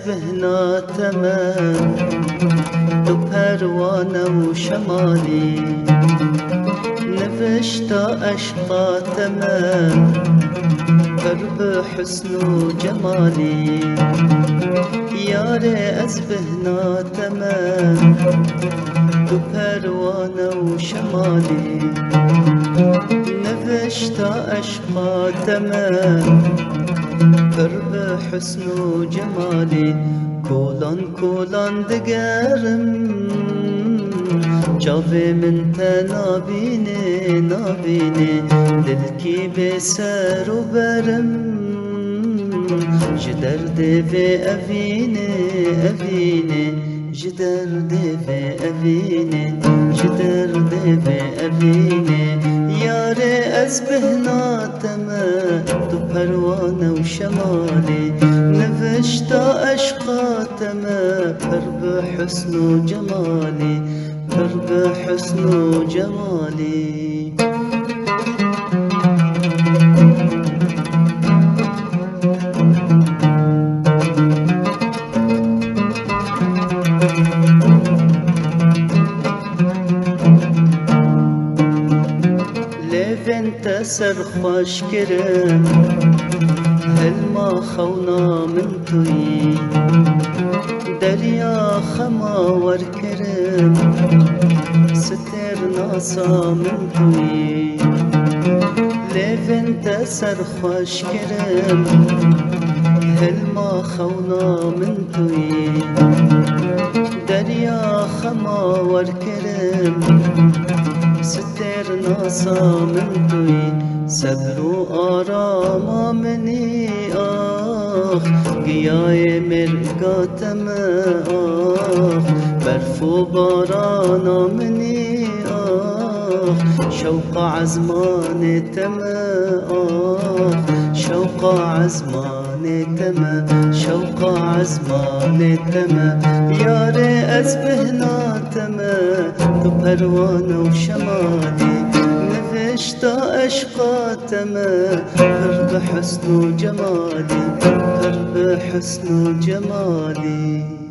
بهناتمه تو پروانه و شمالی نوشتا عشقاتمه پر به حسن و جمالی یاره از بهناتمه تو پروانه و شمالی نوشتا عشقاتمه پر به حسن و جمالی کولان کولان دگرم جاوی من تنابینه نابینه دلکی به سر و برم جدر دیوی اوینه اوینه جدر دیوی اوینه جدر دیوی اوینه یاره از بهناتمه تو پروانه و شمالی نوشتا عشقاتمه پر به حسن و جمالی پر به حسن و جمالی انت سرخوش کرم هل ما خونا من توی دریا خماور کرم ستر ناسا من توی لیف انت سرخوش کرم هل ما خونا من توی دریا خماور کرم ستر ناسا من توی صبر و آرام منی آخ گیای مرگاتم آخ برف و باران منی آخ شوق عزمان تم آخ شوق عزمان تم شوق عزمان تم یاره از بهناتم تو پروانه و شمالی نوشتا عشقاتمه پر به حسن و جمالی پر به حسن و جمالی